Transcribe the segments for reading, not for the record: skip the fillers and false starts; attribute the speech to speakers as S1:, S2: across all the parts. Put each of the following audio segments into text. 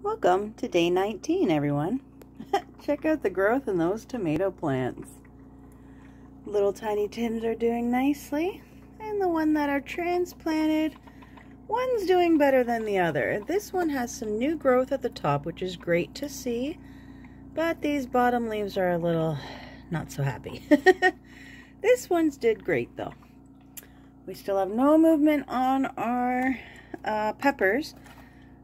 S1: Welcome to day 19, everyone. Check out the growth in those tomato plants. Little tiny Tims are doing nicely, and the one that are transplanted, one's doing better than the other. This one has some new growth at the top, which is great to see, but these bottom leaves are a little not so happy. This one's did great though. We still have no movement on our peppers.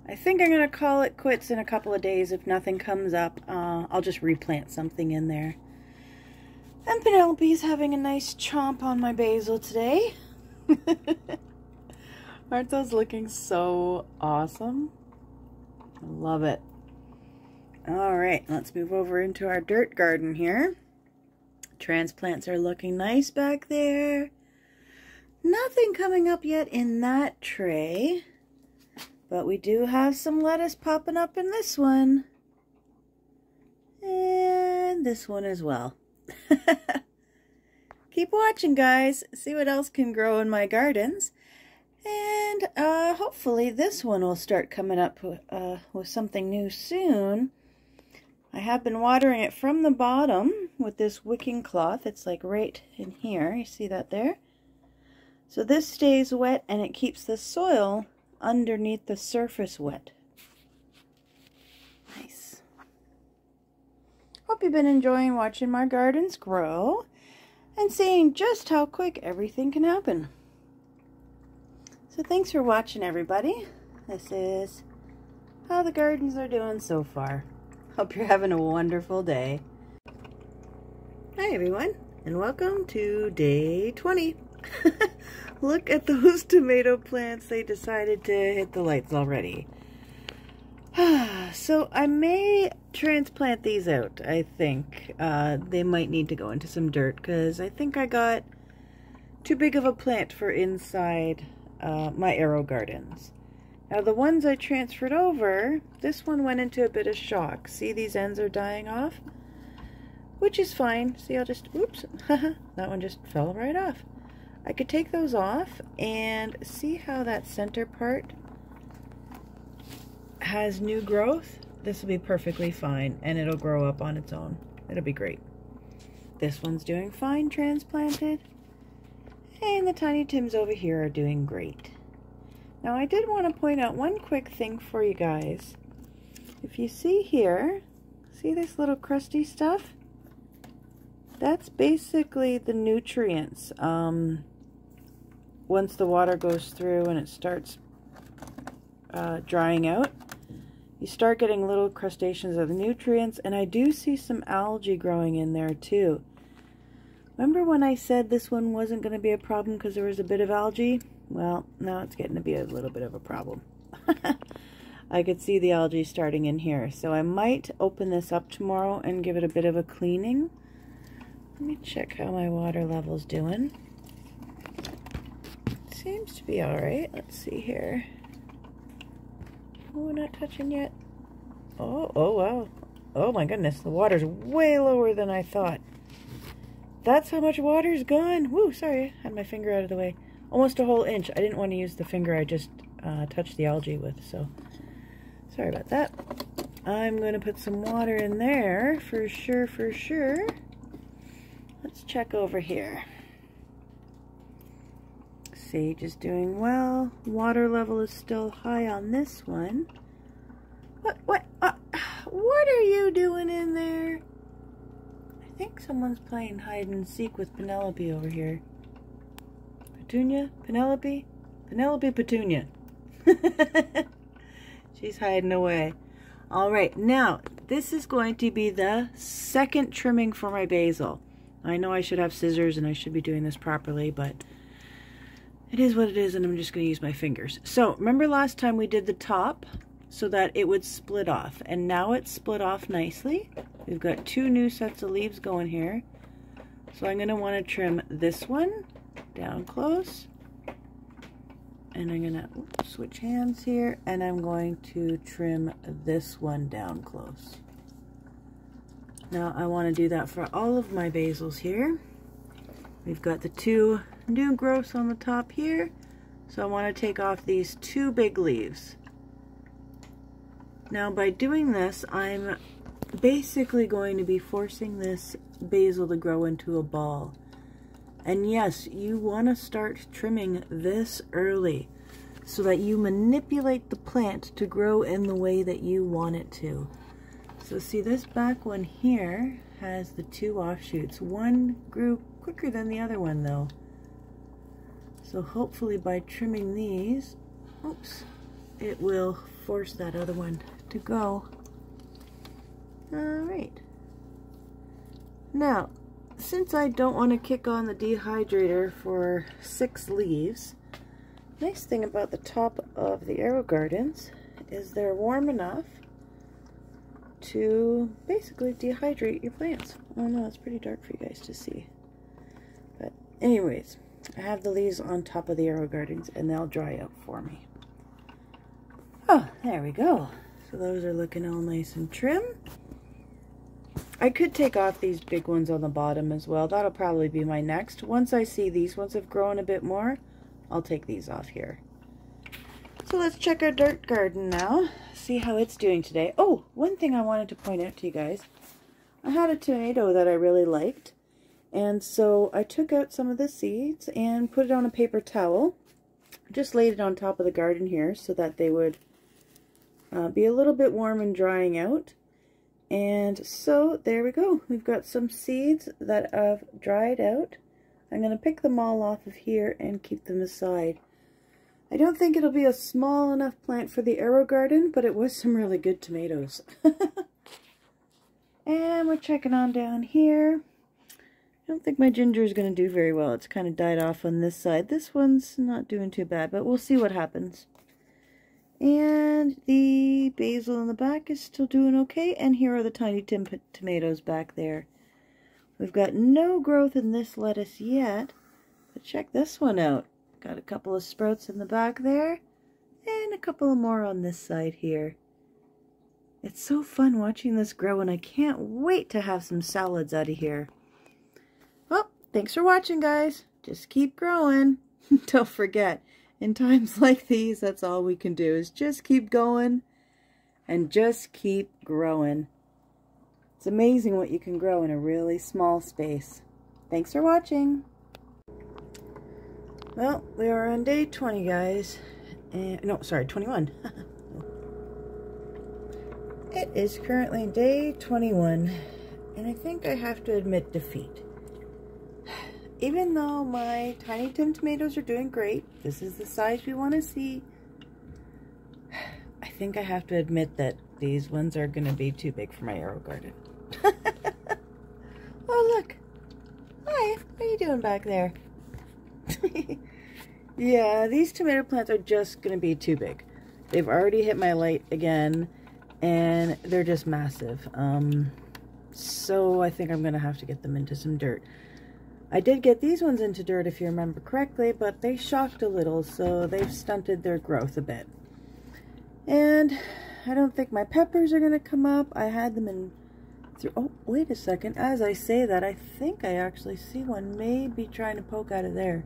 S1: I think I'm going to call it quits in a couple of days. If nothing comes up, I'll just replant something in there. And Penelope's having a nice chomp on my basil today. Aren't those looking so awesome? I love it. Alright, let's move over into our dirt garden here. Transplants are looking nice back there. Nothing coming up yet in that tray. But we do have some lettuce popping up in this one. And this one as well. Keep watching, guys. See what else can grow in my gardens. And hopefully this one will start coming up with something new soon. I have been watering it from the bottom with this wicking cloth. It's like right in here. You see that there? So this stays wet and it keeps the soil underneath the surface wet. Nice. Hope you've been enjoying watching my gardens grow and seeing just how quick everything can happen. So thanks for watching, everybody. This is how the gardens are doing so far. Hope you're having a wonderful day. Hi everyone, and welcome to day 20. Look at those tomato plants. They decided to hit the lights already. So I may transplant these out, I think. They might need to go into some dirt because I think I got too big of a plant for inside my arrow gardens. Now the ones I transferred over, this one went into a bit of shock. See, these ends are dying off? Which is fine. See, I'll just, oops, that one just fell right off. I could take those off and see how that center part has new growth. This will be perfectly fine and it'll grow up on its own. It'll be great. This one's doing fine, transplanted. And the tiny Tims over here are doing great. Now I did want to point out one quick thing for you guys. If you see here, see this little crusty stuff? That's basically the nutrients. Once the water goes through and it starts drying out, you start getting little crustaceans of the nutrients, and I do see some algae growing in there too. Remember when I said this one wasn't going to be a problem because there was a bit of algae? Well, now it's getting to be a little bit of a problem. I could see the algae starting in here, so I might open this up tomorrow and give it a bit of a cleaning. Let me check how my water level's doing. Seems to be alright. Let's see here. Oh, we're not touching yet. Oh wow. Oh my goodness, the water's way lower than I thought. That's how much water's gone. Woo, sorry, I had my finger out of the way. Almost a whole inch. I didn't want to use the finger I just touched the algae with, so sorry about that. I'm going to put some water in there for sure, for sure. Let's check over here. Sage is doing well. Water level is still high on this one. What are you doing in there? I think someone's playing hide and seek with Penelope over here. Petunia? Penelope? Penelope Petunia. She's hiding away. Alright, now this is going to be the second trimming for my basil. I know I should have scissors and I should be doing this properly, but it is what it is, and I'm just going to use my fingers. So, remember last time we did the top so that it would split off, and now it's split off nicely. We've got two new sets of leaves going here. So I'm going to want to trim this one down close. And I'm going to switch hands here, and I'm going to trim this one down close. Now I want to do that for all of my basils here. We've got the two new growths on the top here, so I want to take off these two big leaves. Now by doing this, I'm basically going to be forcing this basil to grow into a ball. And yes, you want to start trimming this early so that you manipulate the plant to grow in the way that you want it to. So see, this back one here has the 2 offshoots. One grew quicker than the other one though. So hopefully by trimming these, oops, it will force that other one to go. Alright. Now, since I don't want to kick on the dehydrator for 6 leaves, nice thing about the top of the AeroGardens is they're warm enough to basically dehydrate your plants. Oh no, it's pretty dark for you guys to see. But anyways, I have the leaves on top of the AeroGardens and they'll dry out for me. Oh, there we go. So those are looking all nice and trim. I could take off these big ones on the bottom as well. That'll probably be my next. Once I see these ones have grown a bit more, I'll take these off here. So let's check our dirt garden now. See how it's doing today. Oh, one thing I wanted to point out to you guys. I had a tomato that I really liked. And so I took out some of the seeds and put it on a paper towel. Just laid it on top of the garden here so that they would be a little bit warm and drying out. And so there we go. We've got some seeds that have dried out. I'm going to pick them all off of here and keep them aside. I don't think it'll be a small enough plant for the AeroGarden, but it was some really good tomatoes. And we're checking on down here. I don't think my ginger is going to do very well. It's kind of died off on this side. This one's not doing too bad, but we'll see what happens. And the basil in the back is still doing okay. And here are the tiny tomatoes back there. We've got no growth in this lettuce yet, but check this one out. Got a couple of sprouts in the back there, and a couple more on this side here. It's so fun watching this grow, and I can't wait to have some salads out of here. Well, thanks for watching, guys. Just keep growing. Don't forget, in times like these, that's all we can do is just keep going and just keep growing. It's amazing what you can grow in a really small space. Thanks for watching. Well, we are on day 20, guys. And, no, sorry, 21. It is currently day 21, and I think I have to admit defeat. Even though my tiny Tim tomatoes are doing great, this is the size we want to see, I think I have to admit that these ones are going to be too big for my AeroGarden. Oh, look. Hi, what are you doing back there? Yeah, these tomato plants are just going to be too big. They've already hit my light again, and they're just massive. So I think I'm going to have to get them into some dirt. I did get these ones into dirt, if you remember correctly, but they shocked a little, so they've stunted their growth a bit. And I don't think my peppers are going to come up. I had them in... Oh, wait a second. As I say that, I think I actually see one maybe trying to poke out of there.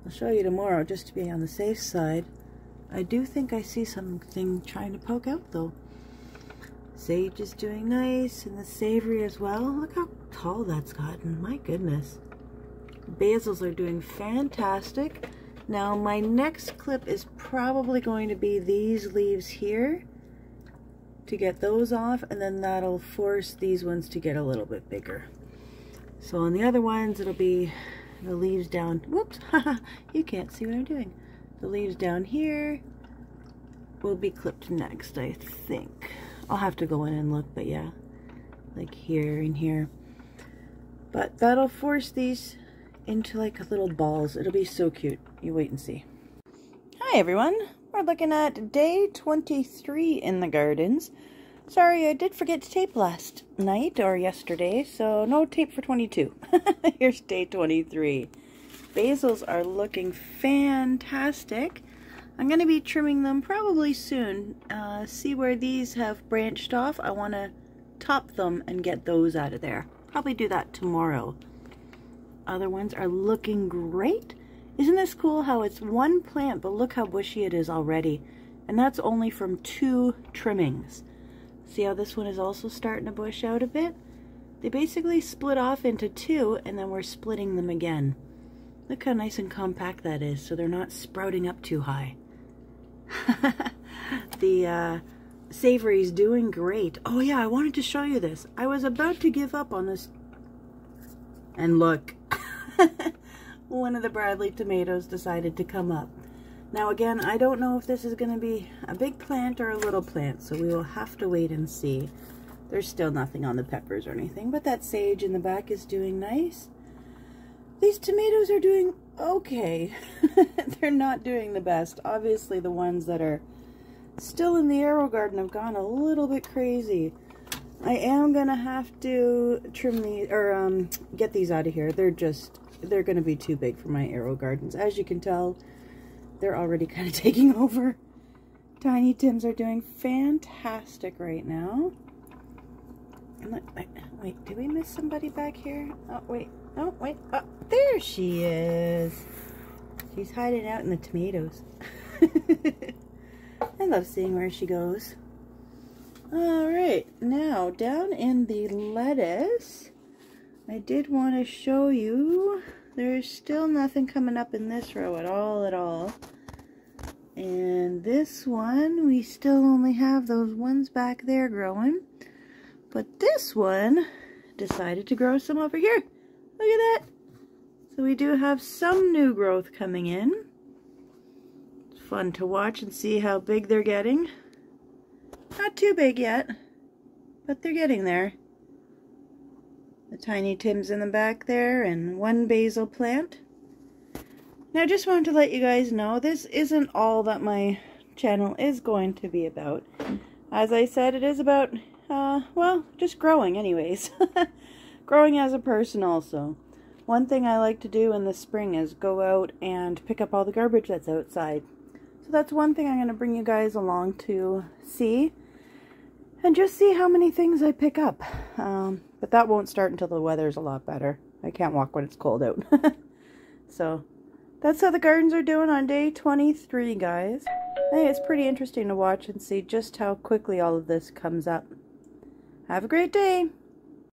S1: I'll show you tomorrow, just to be on the safe side. I do think I see something trying to poke out, though. Sage is doing nice, and the savory as well. Look how tall that's gotten. My goodness. Basils are doing fantastic. Now, my next clip is probably going to be these leaves here, to get those off, and then that'll force these ones to get a little bit bigger. So on the other ones, it'll be the leaves down, whoops, you can't see what I'm doing. The leaves down here will be clipped next, I think. I'll have to go in and look, but yeah, like here and here. But that'll force these into like little balls. It'll be so cute. You wait and see. Hi everyone. We're looking at day 23 in the gardens. Sorry, I did forget to tape last night or yesterday, so no tape for 22. Here's day 23. Basils are looking fantastic. I'm going to be trimming them probably soon. See where these have branched off? I want to top them and get those out of there. Probably do that tomorrow. Other ones are looking great. Isn't this cool how it's one plant, but look how bushy it is already. And that's only from 2 trimmings. See how this one is also starting to bush out a bit? They basically split off into 2, and then we're splitting them again. Look how nice and compact that is, so they're not sprouting up too high. The savory's doing great. Oh yeah, I wanted to show you this. I was about to give up on this. And look, one of the Bradley tomatoes decided to come up. Now again, I don't know if this is going to be a big plant or a little plant, so we will have to wait and see. There's still nothing on the peppers or anything, but that sage in the back is doing nice. These tomatoes are doing okay. They're not doing the best. Obviously the ones that are still in the arrow garden have gone a little bit crazy. I am gonna have to trim these, or get these out of here. They're gonna be too big for my arrow gardens. As you can tell, they're already kind of taking over. Tiny Tims are doing fantastic right now. And look, wait, did we miss somebody back here? Oh, wait. Oh, wait. Oh, there she is. She's hiding out in the tomatoes. I love seeing where she goes. Alright, now down in the lettuce, I did want to show you there's still nothing coming up in this row at all. And this one, we still only have those ones back there growing. But this one decided to grow some over here. Look at that. So we do have some new growth coming in. It's fun to watch and see how big they're getting. Not too big yet, but they're getting there. The Tiny Tims in the back there, and 1 basil plant. Now I just wanted to let you guys know, this isn't all that my channel is going to be about. As I said, it is about, well, just growing anyways. Growing as a person also. One thing I like to do in the spring is go out and pick up all the garbage that's outside. So that's one thing I'm going to bring you guys along to see. And just see how many things I pick up. But that won't start until the weather's a lot better. I can't walk when it's cold out. So that's how the gardens are doing on day 23, guys. I think it's pretty interesting to watch and see just how quickly all of this comes up. Have a great day!